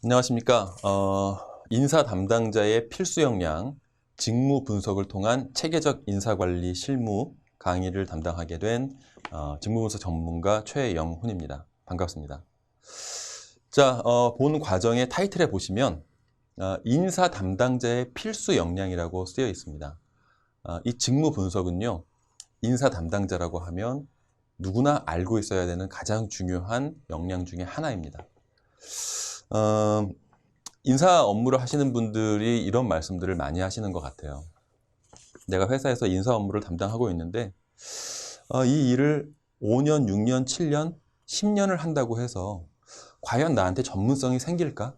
안녕하십니까. 인사 담당자의 필수 역량, 직무 분석을 통한 체계적 인사관리 실무 강의를 담당하게 된 직무분석 전문가 최영훈입니다. 반갑습니다. 자, 본 과정의 타이틀에 보시면 인사 담당자의 필수 역량이라고 쓰여 있습니다. 이 직무 분석은요, 인사 담당자라고 하면 누구나 알고 있어야 되는 가장 중요한 역량 중에 하나입니다. 어, 인사 업무를 하시는 분들이 이런 말씀들을 많이 하시는 것 같아요. 내가 회사에서 인사 업무를 담당하고 있는데 이 일을 5년, 6년, 7년, 10년을 한다고 해서 과연 나한테 전문성이 생길까?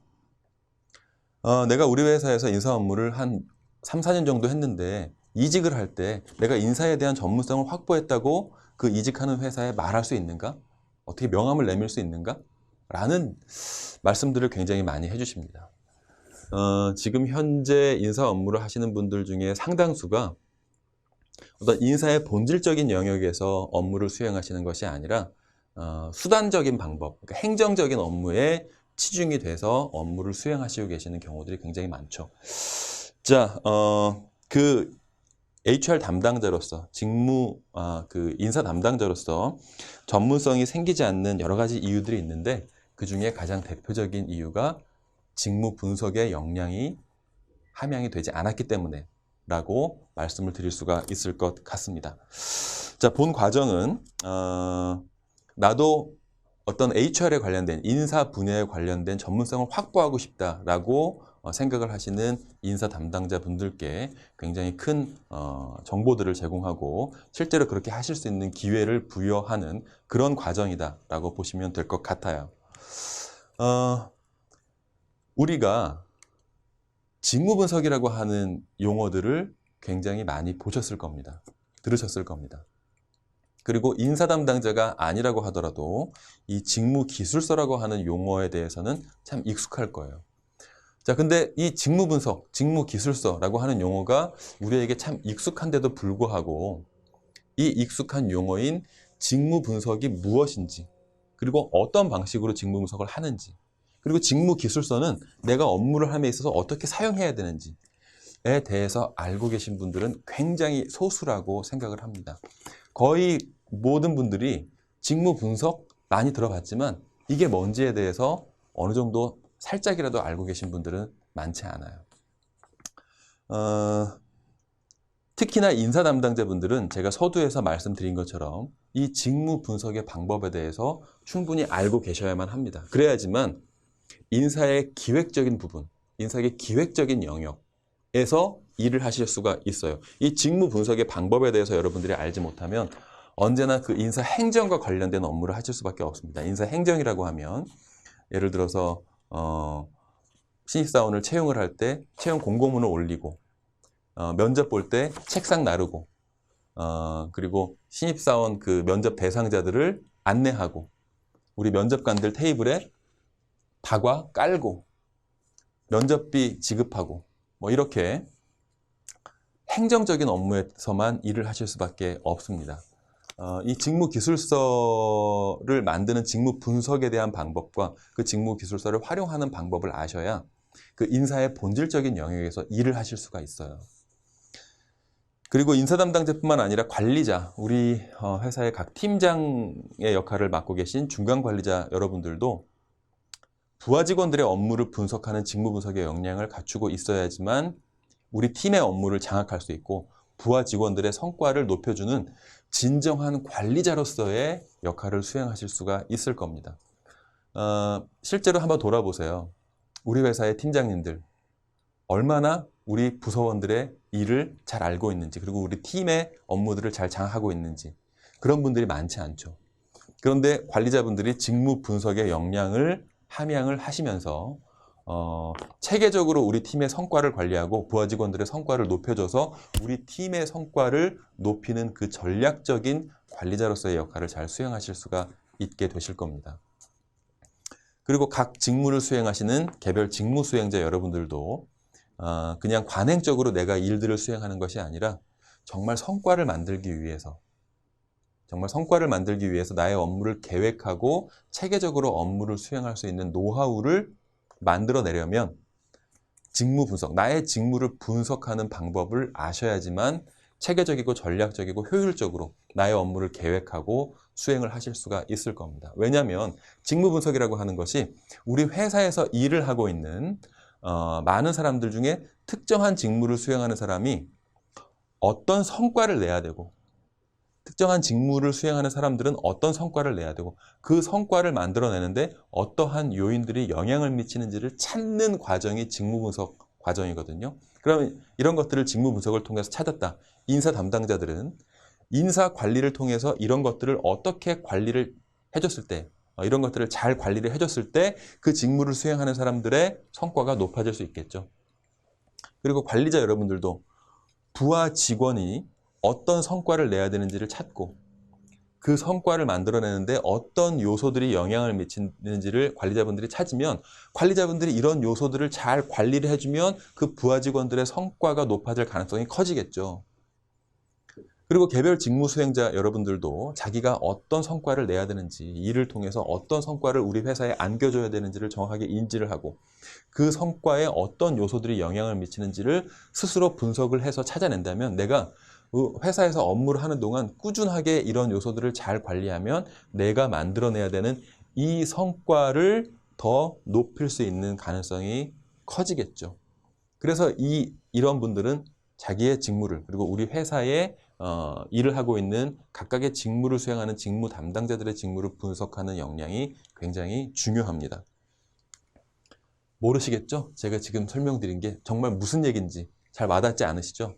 내가 우리 회사에서 인사 업무를 한 3, 4년 정도 했는데 이직을 할 때 내가 인사에 대한 전문성을 확보했다고 그 이직하는 회사에 말할 수 있는가? 어떻게 명함을 내밀 수 있는가? 라는 말씀들을 굉장히 많이 해주십니다. 지금 현재 인사 업무를 하시는 분들 중에 상당수가 어떤 인사의 본질적인 영역에서 업무를 수행하시는 것이 아니라 수단적인 방법, 그러니까 행정적인 업무에 치중이 돼서 업무를 수행하시고 계시는 경우들이 굉장히 많죠. 자, 그 HR 담당자로서 그 인사 담당자로서 전문성이 생기지 않는 여러 가지 이유들이 있는데 그 중에 가장 대표적인 이유가 직무 분석의 역량이 함양이 되지 않았기 때문에 라고 말씀을 드릴 수가 있을 것 같습니다. 자, 본 과정은 나도 어떤 HR에 관련된 인사 분야에 관련된 전문성을 확보하고 싶다라고 생각을 하시는 인사 담당자 분들께 굉장히 큰 정보들을 제공하고 실제로 그렇게 하실 수 있는 기회를 부여하는 그런 과정이다라고 보시면 될 것 같아요. 우리가 직무 분석이라고 하는 용어들을 굉장히 많이 보셨을 겁니다. 들으셨을 겁니다. 그리고 인사 담당자가 아니라고 하더라도 이 직무 기술서라고 하는 용어에 대해서는 참 익숙할 거예요. 자, 근데 이 직무 분석, 직무 기술서라고 하는 용어가 우리에게 참 익숙한데도 불구하고 이 익숙한 용어인 직무 분석이 무엇인지, 그리고 어떤 방식으로 직무 분석을 하는지, 그리고 직무 기술서는 내가 업무를 함에 있어서 어떻게 사용해야 되는지에 대해서 알고 계신 분들은 굉장히 소수라고 생각을 합니다. 거의 모든 분들이 직무 분석 많이 들어봤지만 이게 뭔지에 대해서 어느 정도 살짝이라도 알고 계신 분들은 많지 않아요. 특히나 인사 담당자분들은 제가 서두에서 말씀드린 것처럼 이 직무 분석의 방법에 대해서 충분히 알고 계셔야만 합니다. 그래야지만 인사의 기획적인 부분, 인사의 기획적인 영역에서 일을 하실 수가 있어요. 이 직무 분석의 방법에 대해서 여러분들이 알지 못하면 언제나 그 인사 행정과 관련된 업무를 하실 수밖에 없습니다. 인사 행정이라고 하면 예를 들어서 신입사원을 채용을 할 때 채용 공고문을 올리고 면접 볼 때 책상 나르고 그리고 신입사원 그 면접 대상자들을 안내하고 우리 면접관들 테이블에 다과 깔고 면접비 지급하고 뭐 이렇게 행정적인 업무에서만 일을 하실 수밖에 없습니다. 이 직무 기술서를 만드는 직무 분석에 대한 방법과 그 직무 기술서를 활용하는 방법을 아셔야 그 인사의 본질적인 영역에서 일을 하실 수가 있어요. 그리고 인사 담당자뿐만 아니라 관리자, 우리 회사의 각 팀장의 역할을 맡고 계신 중간 관리자 여러분들도 부하 직원들의 업무를 분석하는 직무 분석의 역량을 갖추고 있어야지만 우리 팀의 업무를 장악할 수 있고 부하 직원들의 성과를 높여주는 진정한 관리자로서의 역할을 수행하실 수가 있을 겁니다. 실제로 한번 돌아보세요. 우리 회사의 팀장님들 얼마나 우리 부서원들의 일을 잘 알고 있는지, 그리고 우리 팀의 업무들을 잘 장악하고 있는지, 그런 분들이 많지 않죠. 그런데 관리자분들이 직무 분석의 역량을 함양을 하시면서 체계적으로 우리 팀의 성과를 관리하고 부하 직원들의 성과를 높여줘서 우리 팀의 성과를 높이는 그 전략적인 관리자로서의 역할을 잘 수행하실 수가 있게 되실 겁니다. 그리고 각 직무를 수행하시는 개별 직무 수행자 여러분들도 그냥 관행적으로 내가 일들을 수행하는 것이 아니라 정말 성과를 만들기 위해서 나의 업무를 계획하고 체계적으로 업무를 수행할 수 있는 노하우를 만들어내려면 직무 분석, 나의 직무를 분석하는 방법을 아셔야지만 체계적이고 전략적이고 효율적으로 나의 업무를 계획하고 수행을 하실 수가 있을 겁니다. 왜냐하면 직무 분석이라고 하는 것이 우리 회사에서 일을 하고 있는 많은 사람들 중에 특정한 직무를 수행하는 사람이 어떤 성과를 내야 되고, 특정한 직무를 수행하는 사람들은 어떤 성과를 내야 되고, 그 성과를 만들어내는데 어떠한 요인들이 영향을 미치는지를 찾는 과정이 직무 분석 과정이거든요. 그러면 이런 것들을 직무 분석을 통해서 찾았다. 인사 담당자들은 인사 관리를 통해서 이런 것들을 어떻게 관리를 해줬을 때, 이런 것들을 잘 관리를 해줬을 때 그 직무를 수행하는 사람들의 성과가 높아질 수 있겠죠. 그리고 관리자 여러분들도 부하 직원이 어떤 성과를 내야 되는지를 찾고, 그 성과를 만들어내는데 어떤 요소들이 영향을 미치는지를 관리자분들이 찾으면, 관리자분들이 이런 요소들을 잘 관리를 해주면 그 부하 직원들의 성과가 높아질 가능성이 커지겠죠. 그리고 개별 직무 수행자 여러분들도 자기가 어떤 성과를 내야 되는지, 이를 통해서 어떤 성과를 우리 회사에 안겨줘야 되는지를 정확하게 인지를 하고, 그 성과에 어떤 요소들이 영향을 미치는지를 스스로 분석을 해서 찾아낸다면, 내가 회사에서 업무를 하는 동안 꾸준하게 이런 요소들을 잘 관리하면 내가 만들어내야 되는 이 성과를 더 높일 수 있는 가능성이 커지겠죠. 그래서 이런 분들은 자기의 직무를, 그리고 우리 회사에 일을 하고 있는 각각의 직무를 수행하는 직무 담당자들의 직무를 분석하는 역량이 굉장히 중요합니다. 모르시겠죠? 제가 지금 설명드린 게 정말 무슨 얘기인지 잘 와닿지 않으시죠?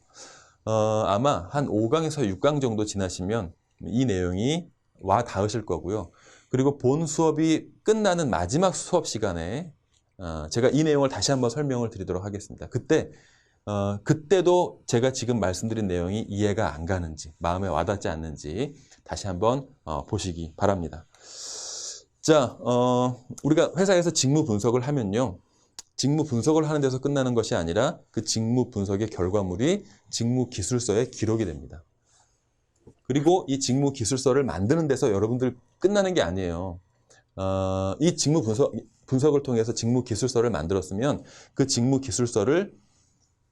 아마 한 5강에서 6강 정도 지나시면 이 내용이 와 닿으실 거고요. 그리고 본 수업이 끝나는 마지막 수업 시간에 제가 이 내용을 다시 한번 설명을 드리도록 하겠습니다. 그때도 제가 지금 말씀드린 내용이 이해가 안 가는지, 마음에 와닿지 않는지 다시 한번 보시기 바랍니다. 자, 우리가 회사에서 직무 분석을 하면요, 직무 분석을 하는 데서 끝나는 것이 아니라 그 직무 분석의 결과물이 직무 기술서에 기록이 됩니다. 그리고 이 직무 기술서를 만드는 데서 여러분들 끝나는 게 아니에요. 이 직무 분석을 통해서 직무 기술서를 만들었으면 그 직무 기술서를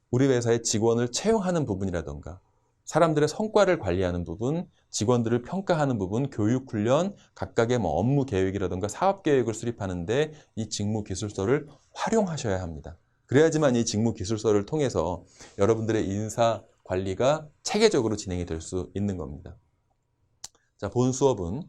우리 회사의 직원을 채용하는 부분이라던가, 사람들의 성과를 관리하는 부분, 직원들을 평가하는 부분, 교육 훈련, 각각의 업무 계획이라던가 사업 계획을 수립하는데 이 직무 기술서를 활용하셔야 합니다. 그래야지만 이 직무 기술서를 통해서 여러분들의 인사 관리가 체계적으로 진행이 될 수 있는 겁니다. 자, 본 수업은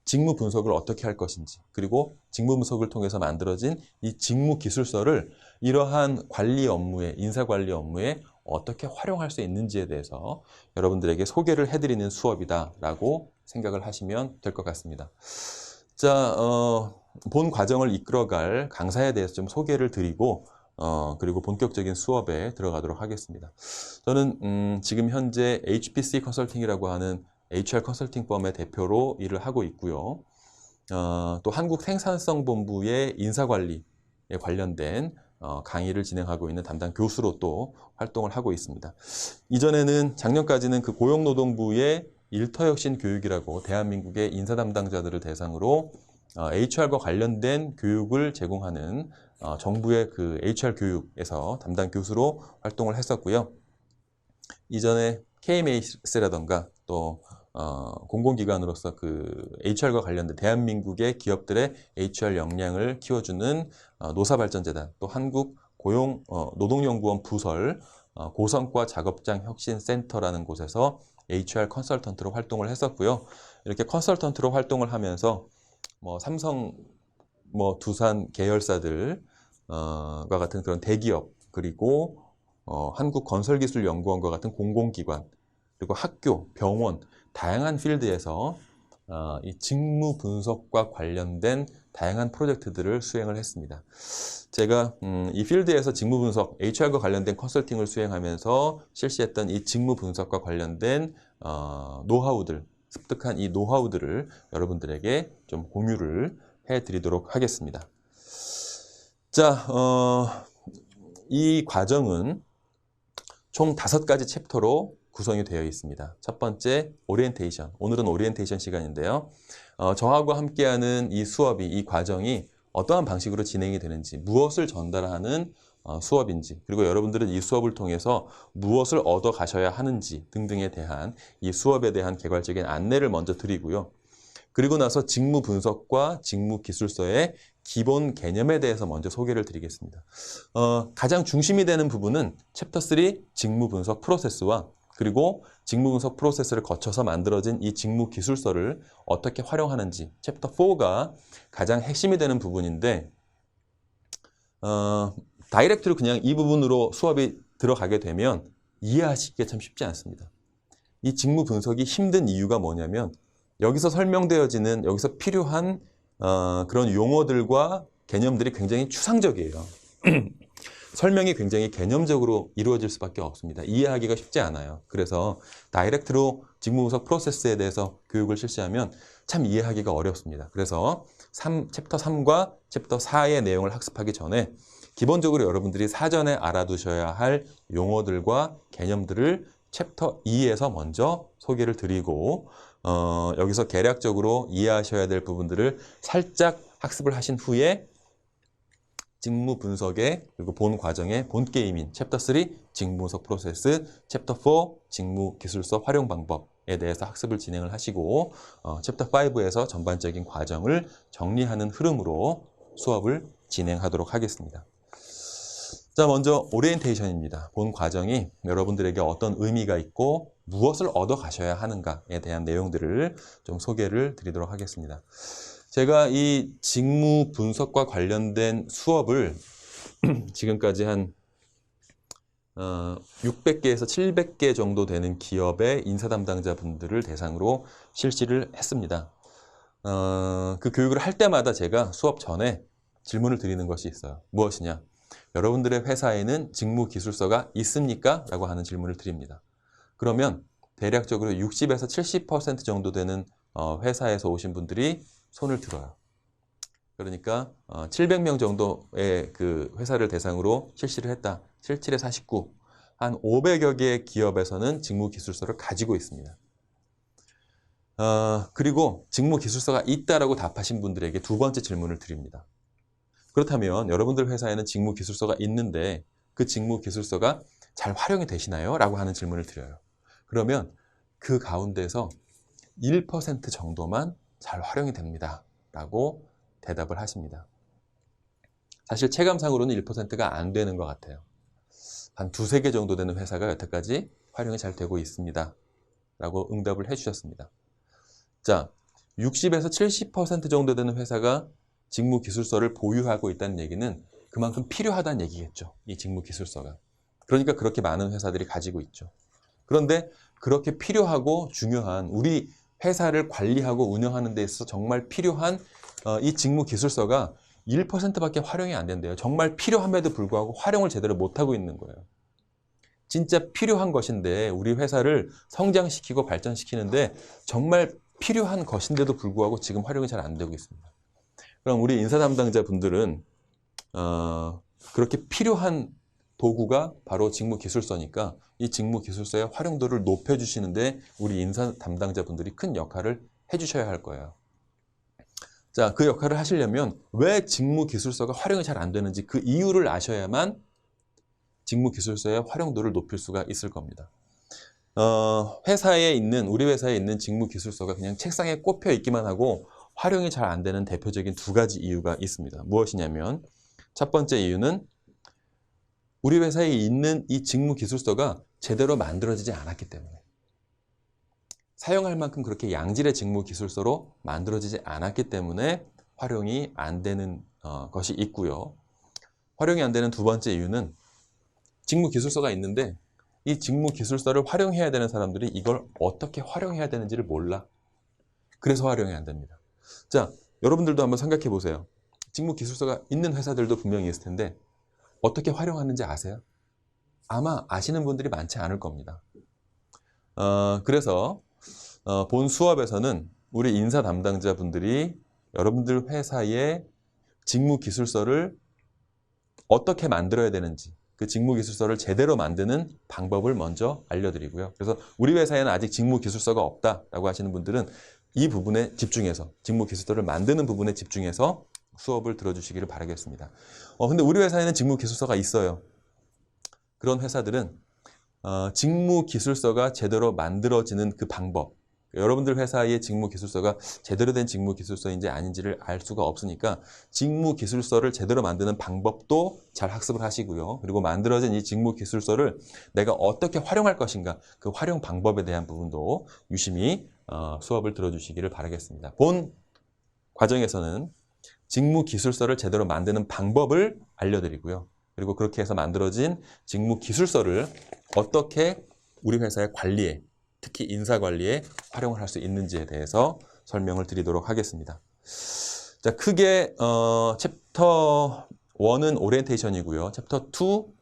직무 분석을 어떻게 할 것인지, 그리고 직무 분석을 통해서 만들어진 이 직무 기술서를 이러한 관리 업무에, 인사 관리 업무에 어떻게 활용할 수 있는지에 대해서 여러분들에게 소개를 해드리는 수업이다라고 생각을 하시면 될 것 같습니다. 자, 본 과정을 이끌어갈 강사에 대해서 좀 소개를 드리고, 그리고 본격적인 수업에 들어가도록 하겠습니다. 저는 지금 현재 HPC 컨설팅이라고 하는 HR 컨설팅 펌의 대표로 일을 하고 있고요. 또 한국생산성본부의 인사관리에 관련된 강의를 진행하고 있는 담당 교수로 또 활동을 하고 있습니다. 이전에는 작년까지는 그 고용노동부의 일터혁신 교육이라고 대한민국의 인사 담당자들을 대상으로 HR과 관련된 교육을 제공하는 정부의 그 HR 교육에서 담당 교수로 활동을 했었고요. 이전에 KMAS라던가 또 공공기관으로서 그 HR과 관련된 대한민국의 기업들의 HR 역량을 키워주는 노사발전재단, 또 한국 노동연구원 부설 고성과 작업장 혁신센터라는 곳에서 HR 컨설턴트로 활동을 했었고요. 이렇게 컨설턴트로 활동을 하면서 삼성, 두산 계열사들과 같은 그런 대기업, 그리고 한국건설기술연구원과 같은 공공기관, 그리고 학교, 병원, 다양한 필드에서 이 직무 분석과 관련된 다양한 프로젝트들을 수행을 했습니다. 제가 이 필드에서 직무 분석, HR과 관련된 컨설팅을 수행하면서 실시했던 이 직무 분석과 관련된 노하우들, 습득한 이 노하우들을 여러분들에게 좀 공유를 해드리도록 하겠습니다. 자, 이 과정은 총 5가지 챕터로 구성이 되어 있습니다. 첫 번째, 오리엔테이션. 오늘은 오리엔테이션 시간인데요. 저하고 함께하는 이 수업이, 이 과정이 어떠한 방식으로 진행이 되는지, 무엇을 전달하는 수업인지, 그리고 여러분들은 이 수업을 통해서 무엇을 얻어 가셔야 하는지 등등에 대한 이 수업에 대한 개괄적인 안내를 먼저 드리고요. 그리고 나서 직무 분석과 직무 기술서의 기본 개념에 대해서 먼저 소개를 드리겠습니다. 가장 중심이 되는 부분은 챕터 3 직무 분석 프로세스와 그리고 직무 분석 프로세스를 거쳐서 만들어진 이 직무 기술서를 어떻게 활용하는지 챕터 4가 가장 핵심이 되는 부분인데 다이렉트로 그냥 이 부분으로 수업이 들어가게 되면 이해하시기가 참 쉽지 않습니다. 이 직무 분석이 힘든 이유가 뭐냐면 여기서 설명되어지는 여기서 필요한 그런 용어들과 개념들이 굉장히 추상적이에요. 설명이 굉장히 개념적으로 이루어질 수밖에 없습니다. 이해하기가 쉽지 않아요. 그래서 다이렉트로 직무 분석 프로세스에 대해서 교육을 실시하면 참 이해하기가 어렵습니다. 그래서 챕터 3과 챕터 4의 내용을 학습하기 전에 기본적으로 여러분들이 사전에 알아두셔야 할 용어들과 개념들을 챕터 2에서 먼저 소개를 드리고 여기서 개략적으로 이해하셔야 될 부분들을 살짝 학습을 하신 후에 직무 분석의 그리고 본 과정의 본 게임인 챕터 3 직무 분석 프로세스, 챕터 4 직무 기술서 활용 방법에 대해서 학습을 진행을 하시고 챕터 5에서 전반적인 과정을 정리하는 흐름으로 수업을 진행하도록 하겠습니다. 자, 먼저 오리엔테이션입니다. 본 과정이 여러분들에게 어떤 의미가 있고 무엇을 얻어 가셔야 하는가에 대한 내용들을 좀 소개를 드리도록 하겠습니다. 제가 이 직무 분석과 관련된 수업을 지금까지 한 600개에서 700개 정도 되는 기업의 인사 담당자분들을 대상으로 실시를 했습니다. 그 교육을 할 때마다 제가 수업 전에 질문을 드리는 것이 있어요. 무엇이냐? 여러분들의 회사에는 직무 기술서가 있습니까? 라고 하는 질문을 드립니다. 그러면 대략적으로 60에서 70% 정도 되는 회사에서 오신 분들이 손을 들어요. 그러니까 700명 정도의 그 회사를 대상으로 실시를 했다. 77에 49. 한 500여 개의 기업에서는 직무 기술서를 가지고 있습니다. 그리고 직무 기술서가 있다라고 답하신 분들에게 두 번째 질문을 드립니다. 그렇다면 여러분들 회사에는 직무 기술서가 있는데 그 직무 기술서가 잘 활용이 되시나요? 라고 하는 질문을 드려요. 그러면 그 가운데서 1% 정도만 잘 활용이 됩니다. 라고 대답을 하십니다. 사실 체감상으로는 1%가 안 되는 것 같아요. 한 두세 개 정도 되는 회사가 여태까지 활용이 잘 되고 있습니다. 라고 응답을 해주셨습니다. 자, 60에서 70% 정도 되는 회사가 직무 기술서를 보유하고 있다는 얘기는 그만큼 필요하다는 얘기겠죠. 이 직무 기술서가. 그러니까 그렇게 많은 회사들이 가지고 있죠. 그런데 그렇게 필요하고 중요한 우리 회사를 관리하고 운영하는 데 있어서 정말 필요한 이 직무 기술서가 1%밖에 활용이 안 된대요. 정말 필요함에도 불구하고 활용을 제대로 못하고 있는 거예요. 진짜 필요한 것인데 우리 회사를 성장시키고 발전시키는데 정말 필요한 것인데도 불구하고 지금 활용이 잘 안 되고 있습니다. 그럼 우리 인사 담당자분들은 그렇게 필요한 도구가 바로 직무 기술서니까 이 직무 기술서의 활용도를 높여주시는데 우리 인사 담당자분들이 큰 역할을 해주셔야 할 거예요. 자, 그 역할을 하시려면 왜 직무 기술서가 활용이 잘 안 되는지 그 이유를 아셔야만 직무 기술서의 활용도를 높일 수가 있을 겁니다. 우리 회사에 있는 직무 기술서가 그냥 책상에 꼽혀 있기만 하고 활용이 잘 안 되는 대표적인 두 가지 이유가 있습니다. 무엇이냐면 첫 번째 이유는 우리 회사에 있는 이 직무 기술서가 제대로 만들어지지 않았기 때문에 사용할 만큼 그렇게 양질의 직무 기술서로 만들어지지 않았기 때문에 활용이 안 되는 것이 있고요. 활용이 안 되는 두 번째 이유는 직무 기술서가 있는데 이 직무 기술서를 활용해야 되는 사람들이 이걸 어떻게 활용해야 되는지를 몰라. 그래서 활용이 안 됩니다. 자, 여러분들도 한번 생각해 보세요. 직무 기술서가 있는 회사들도 분명히 있을 텐데 어떻게 활용하는지 아세요? 아마 아시는 분들이 많지 않을 겁니다. 그래서 본 수업에서는 우리 인사 담당자분들이 여러분들 회사의 직무 기술서를 어떻게 만들어야 되는지 그 직무 기술서를 제대로 만드는 방법을 먼저 알려드리고요. 그래서 우리 회사에는 아직 직무 기술서가 없다라고 하시는 분들은 이 부분에 집중해서 직무 기술서를 만드는 부분에 집중해서 수업을 들어주시기를 바라겠습니다. 근데 우리 회사에는 직무기술서가 있어요. 그런 회사들은 직무기술서가 제대로 만들어지는 그 방법, 여러분들 회사의 직무기술서가 제대로 된 직무기술서인지 아닌지를 알 수가 없으니까 직무기술서를 제대로 만드는 방법도 잘 학습을 하시고요. 그리고 만들어진 이 직무기술서를 내가 어떻게 활용할 것인가, 그 활용 방법에 대한 부분도 유심히 수업을 들어주시기를 바라겠습니다. 본 과정에서는 직무기술서를 제대로 만드는 방법을 알려드리고요. 그리고 그렇게 해서 만들어진 직무기술서를 어떻게 우리 회사의 관리에, 특히 인사관리에 활용을 할 수 있는지에 대해서 설명을 드리도록 하겠습니다. 자, 크게 챕터 1은 오리엔테이션이고요. 챕터 2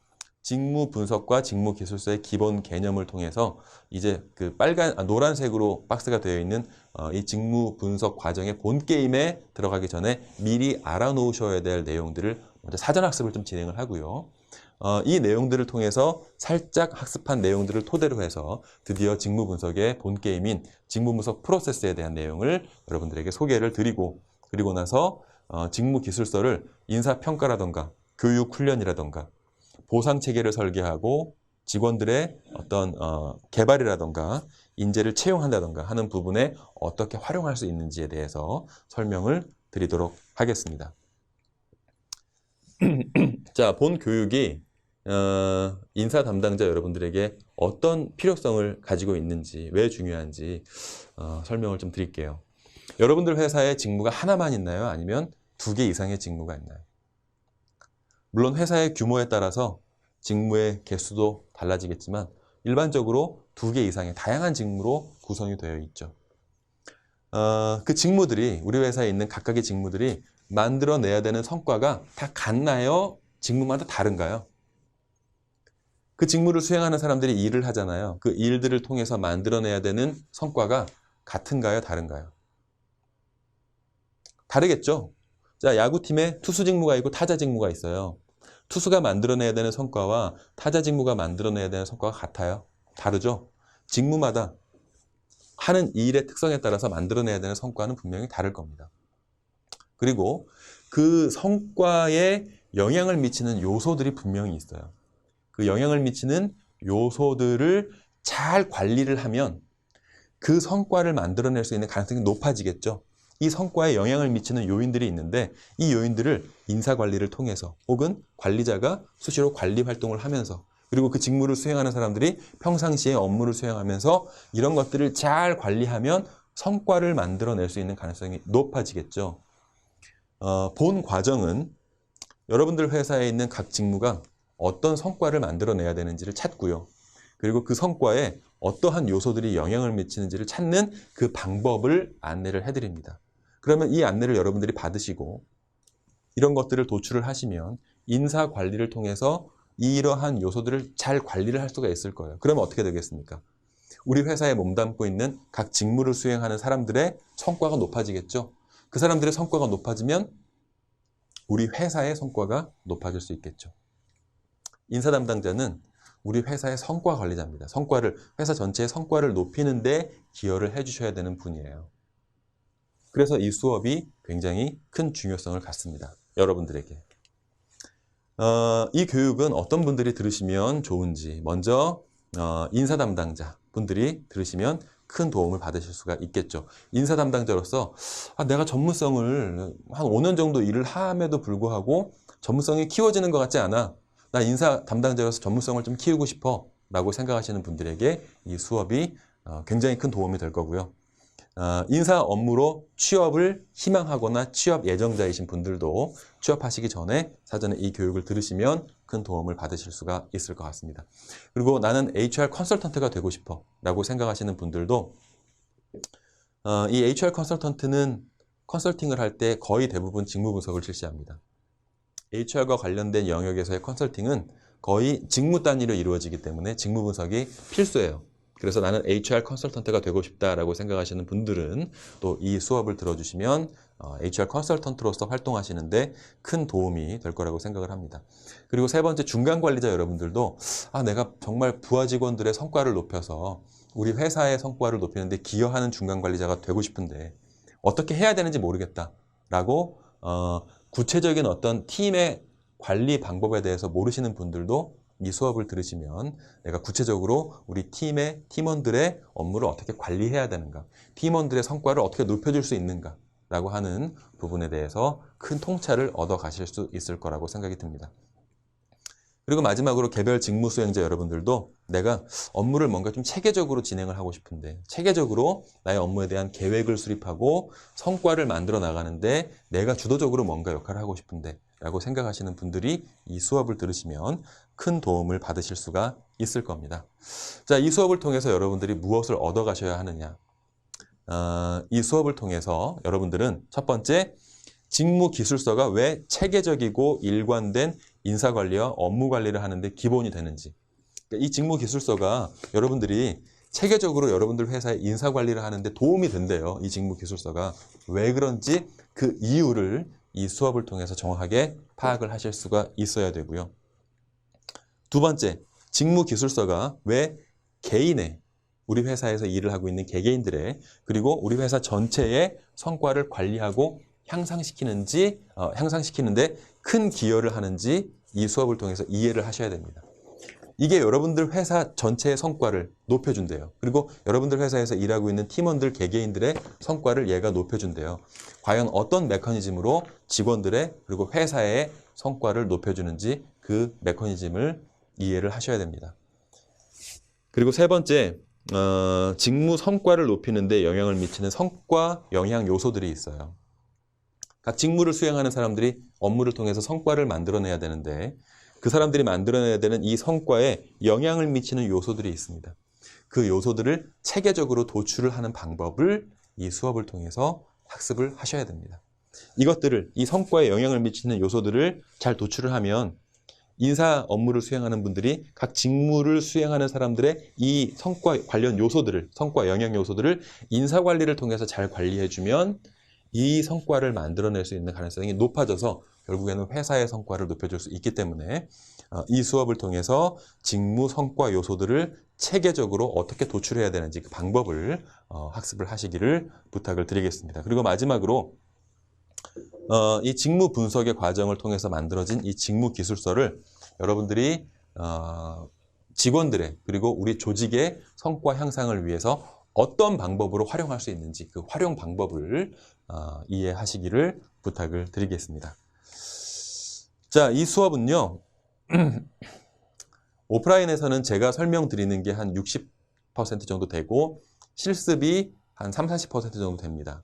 직무 분석과 직무 기술서의 기본 개념을 통해서 이제 그 노란색으로 박스가 되어 있는 이 직무 분석 과정의 본 게임에 들어가기 전에 미리 알아놓으셔야 될 내용들을 먼저 사전 학습을 좀 진행을 하고요. 이 내용들을 통해서 살짝 학습한 내용들을 토대로 해서 드디어 직무 분석의 본 게임인 직무 분석 프로세스에 대한 내용을 여러분들에게 소개를 드리고, 그리고 나서 직무 기술서를 인사평가라던가 교육 훈련이라던가 보상 체계를 설계하고 직원들의 어떤 개발이라던가 인재를 채용한다던가 하는 부분에 어떻게 활용할 수 있는지에 대해서 설명을 드리도록 하겠습니다. 자, 본 교육이 인사 담당자 여러분들에게 어떤 필요성을 가지고 있는지, 왜 중요한지 설명을 좀 드릴게요. 여러분들 회사에 직무가 하나만 있나요? 아니면 2개 이상의 직무가 있나요? 물론 회사의 규모에 따라서 직무의 개수도 달라지겠지만 일반적으로 2개 이상의 다양한 직무로 구성이 되어 있죠. 그 직무들이, 우리 회사에 있는 각각의 직무들이 만들어내야 되는 성과가 다 같나요? 직무마다 다른가요? 그 직무를 수행하는 사람들이 일을 하잖아요. 그 일들을 통해서 만들어내야 되는 성과가 같은가요? 다른가요? 다르겠죠? 자, 야구팀에 투수 직무가 있고 타자 직무가 있어요. 투수가 만들어내야 되는 성과와 타자 직무가 만들어내야 되는 성과가 같아요? 다르죠? 직무마다 하는 일의 특성에 따라서 만들어내야 되는 성과는 분명히 다를 겁니다. 그리고 그 성과에 영향을 미치는 요소들이 분명히 있어요. 그 영향을 미치는 요소들을 잘 관리를 하면 그 성과를 만들어낼 수 있는 가능성이 높아지겠죠. 이 성과에 영향을 미치는 요인들이 있는데 이 요인들을 인사관리를 통해서 혹은 관리자가 수시로 관리 활동을 하면서, 그리고 그 직무를 수행하는 사람들이 평상시에 업무를 수행하면서 이런 것들을 잘 관리하면 성과를 만들어낼 수 있는 가능성이 높아지겠죠. 본 과정은 여러분들 회사에 있는 각 직무가 어떤 성과를 만들어내야 되는지를 찾고요. 그리고 그 성과에 어떠한 요소들이 영향을 미치는지를 찾는 그 방법을 안내를 해드립니다. 그러면 이 안내를 여러분들이 받으시고 이런 것들을 도출을 하시면 인사 관리를 통해서 이러한 요소들을 잘 관리를 할 수가 있을 거예요. 그러면 어떻게 되겠습니까? 우리 회사에 몸담고 있는 각 직무를 수행하는 사람들의 성과가 높아지겠죠. 그 사람들의 성과가 높아지면 우리 회사의 성과가 높아질 수 있겠죠. 인사 담당자는 우리 회사의 성과 관리자입니다. 회사 전체의 성과를 높이는 데 기여를 해주셔야 되는 분이에요. 그래서 이 수업이 굉장히 큰 중요성을 갖습니다. 여러분들에게. 이 교육은 어떤 분들이 들으시면 좋은지, 먼저 인사 담당자 분들이 들으시면 큰 도움을 받으실 수가 있겠죠. 인사 담당자로서 내가 전문성을 한 5년 정도 일을 함에도 불구하고 전문성이 키워지는 것 같지 않아. 나 인사 담당자로서 전문성을 좀 키우고 싶어 라고 생각하시는 분들에게 이 수업이 굉장히 큰 도움이 될 거고요. 인사 업무로 취업을 희망하거나 취업 예정자이신 분들도 취업하시기 전에 사전에 이 교육을 들으시면 큰 도움을 받으실 수가 있을 것 같습니다. 그리고 나는 HR 컨설턴트가 되고 싶어 라고 생각하시는 분들도 이 HR 컨설턴트는 컨설팅을 할 때 거의 대부분 직무 분석을 실시합니다. HR과 관련된 영역에서의 컨설팅은 거의 직무 단위로 이루어지기 때문에 직무 분석이 필수예요. 그래서 나는 HR 컨설턴트가 되고 싶다라고 생각하시는 분들은 또 이 수업을 들어주시면 HR 컨설턴트로서 활동하시는데 큰 도움이 될 거라고 생각을 합니다. 그리고 세 번째, 중간 관리자 여러분들도 내가 정말 부하 직원들의 성과를 높여서 우리 회사의 성과를 높이는 데 기여하는 중간 관리자가 되고 싶은데 어떻게 해야 되는지 모르겠다라고 구체적인 어떤 팀의 관리 방법에 대해서 모르시는 분들도 이 수업을 들으시면 내가 구체적으로 우리 팀의 팀원들의 업무를 어떻게 관리해야 되는가, 팀원들의 성과를 어떻게 높여줄 수 있는가 라고 하는 부분에 대해서 큰 통찰을 얻어 가실 수 있을 거라고 생각이 듭니다. 그리고 마지막으로 개별 직무 수행자 여러분들도 내가 업무를 뭔가 좀 체계적으로 진행을 하고 싶은데, 체계적으로 나의 업무에 대한 계획을 수립하고 성과를 만들어 나가는데 내가 주도적으로 뭔가 역할을 하고 싶은데 라고 생각하시는 분들이 이 수업을 들으시면 큰 도움을 받으실 수가 있을 겁니다. 자, 이 수업을 통해서 여러분들이 무엇을 얻어 가셔야 하느냐. 이 수업을 통해서 여러분들은 첫 번째, 직무기술서가 왜 체계적이고 일관된 인사관리와 업무관리를 하는데 기본이 되는지. 그러니까 이 직무기술서가 여러분들이 체계적으로 여러분들 회사의 인사관리를 하는데 도움이 된대요. 이 직무기술서가. 왜 그런지 그 이유를 이 수업을 통해서 정확하게 파악을 하실 수가 있어야 되고요. 두 번째, 직무기술서가 왜 개인의, 우리 회사에서 일을 하고 있는 개개인들의, 그리고 우리 회사 전체의 성과를 관리하고 향상시키는데 큰 기여를 하는지 이 수업을 통해서 이해를 하셔야 됩니다. 이게 여러분들 회사 전체의 성과를 높여준대요. 그리고 여러분들 회사에서 일하고 있는 팀원들 개개인들의 성과를 얘가 높여준대요. 과연 어떤 메커니즘으로 직원들의 그리고 회사의 성과를 높여주는지 그 메커니즘을 이해를 하셔야 됩니다. 그리고 세 번째, 직무 성과를 높이는 데 영향을 미치는 성과 영향 요소들이 있어요. 각 직무를 수행하는 사람들이 업무를 통해서 성과를 만들어내야 되는데 그 사람들이 만들어내야 되는 이 성과에 영향을 미치는 요소들이 있습니다. 그 요소들을 체계적으로 도출을 하는 방법을 이 수업을 통해서 학습을 하셔야 됩니다. 이것들을, 이 성과에 영향을 미치는 요소들을 잘 도출을 하면 인사 업무를 수행하는 분들이 각 직무를 수행하는 사람들의 이 성과 관련 요소들을, 성과 영향 요소들을 인사관리를 통해서 잘 관리해주면 이 성과를 만들어낼 수 있는 가능성이 높아져서 결국에는 회사의 성과를 높여줄 수 있기 때문에 이 수업을 통해서 직무 성과 요소들을 체계적으로 어떻게 도출해야 되는지 그 방법을 학습을 하시기를 부탁을 드리겠습니다. 그리고 마지막으로 이 직무 분석의 과정을 통해서 만들어진 이 직무 기술서를 여러분들이 직원들의 그리고 우리 조직의 성과 향상을 위해서 어떤 방법으로 활용할 수 있는지 그 활용 방법을 이해하시기를 부탁을 드리겠습니다. 자, 이 수업은요. 오프라인에서는 제가 설명드리는 게 한 60% 정도 되고 실습이 한 30-40% 정도 됩니다.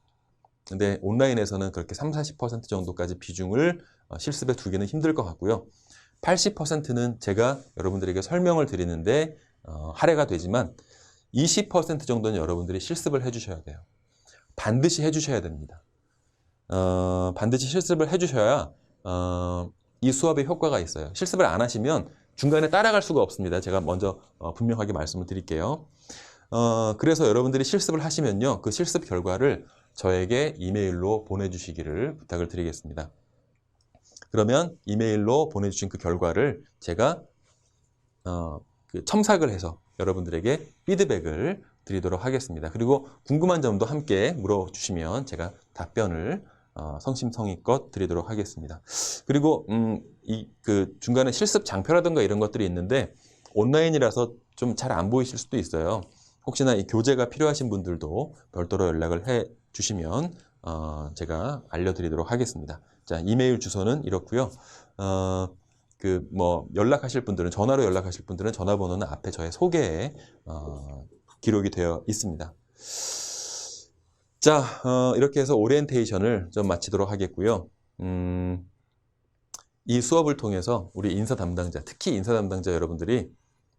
근데 온라인에서는 그렇게 30-40% 정도까지 비중을 실습에 두기는 힘들 것 같고요. 80%는 제가 여러분들에게 설명을 드리는데 할애가 되지만 20% 정도는 여러분들이 실습을 해주셔야 돼요. 반드시 해주셔야 됩니다. 반드시 실습을 해주셔야 이 수업의 효과가 있어요. 실습을 안 하시면 중간에 따라갈 수가 없습니다. 제가 먼저 분명하게 말씀을 드릴게요. 그래서 여러분들이 실습을 하시면요. 그 실습 결과를 저에게 이메일로 보내주시기를 부탁을 드리겠습니다. 그러면 이메일로 보내주신 그 결과를 제가 첨삭을 해서 여러분들에게 피드백을 드리도록 하겠습니다. 그리고 궁금한 점도 함께 물어주시면 제가 답변을 성심성의껏 드리도록 하겠습니다. 그리고 그 중간에 실습 장표라든가 이런 것들이 있는데 온라인이라서 좀 잘 안 보이실 수도 있어요. 혹시나 이 교재가 필요하신 분들도 별도로 연락을 해 주시면 제가 알려드리도록 하겠습니다. 자, 이메일 주소는 이렇고요. 연락하실 분들은 전화로 연락하실 분들은 전화번호는 앞에 저의 소개에 기록이 되어 있습니다. 자, 이렇게 해서 오리엔테이션을 좀 마치도록 하겠고요. 이 수업을 통해서 우리 인사 담당자, 특히 인사 담당자 여러분들이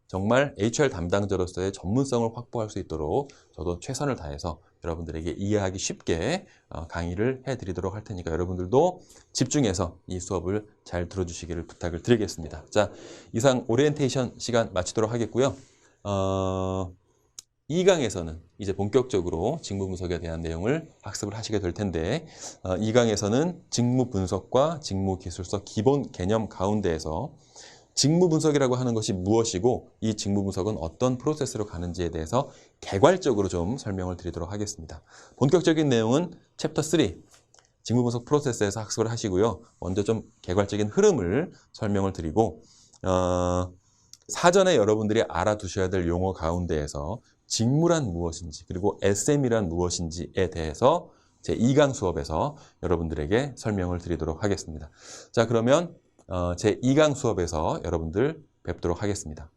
정말 HR 담당자로서의 전문성을 확보할 수 있도록 저도 최선을 다해서 여러분들에게 이해하기 쉽게 강의를 해드리도록 할 테니까 여러분들도 집중해서 이 수업을 잘 들어주시기를 부탁을 드리겠습니다. 자, 이상 오리엔테이션 시간 마치도록 하겠고요. 2강에서는 이제 본격적으로 직무 분석에 대한 내용을 학습을 하시게 될 텐데 2강에서는 직무 분석과 직무 기술서 기본 개념 가운데에서 직무 분석이라고 하는 것이 무엇이고 이 직무 분석은 어떤 프로세스로 가는지에 대해서 개괄적으로 좀 설명을 드리도록 하겠습니다. 본격적인 내용은 챕터 3, 직무분석 프로세스에서 학습을 하시고요. 먼저 좀 개괄적인 흐름을 설명을 드리고 사전에 여러분들이 알아두셔야 될 용어 가운데에서 직무란 무엇인지 그리고 SM이란 무엇인지에 대해서 제 2강 수업에서 여러분들에게 설명을 드리도록 하겠습니다. 자, 그러면 제 2강 수업에서 여러분들 뵙도록 하겠습니다.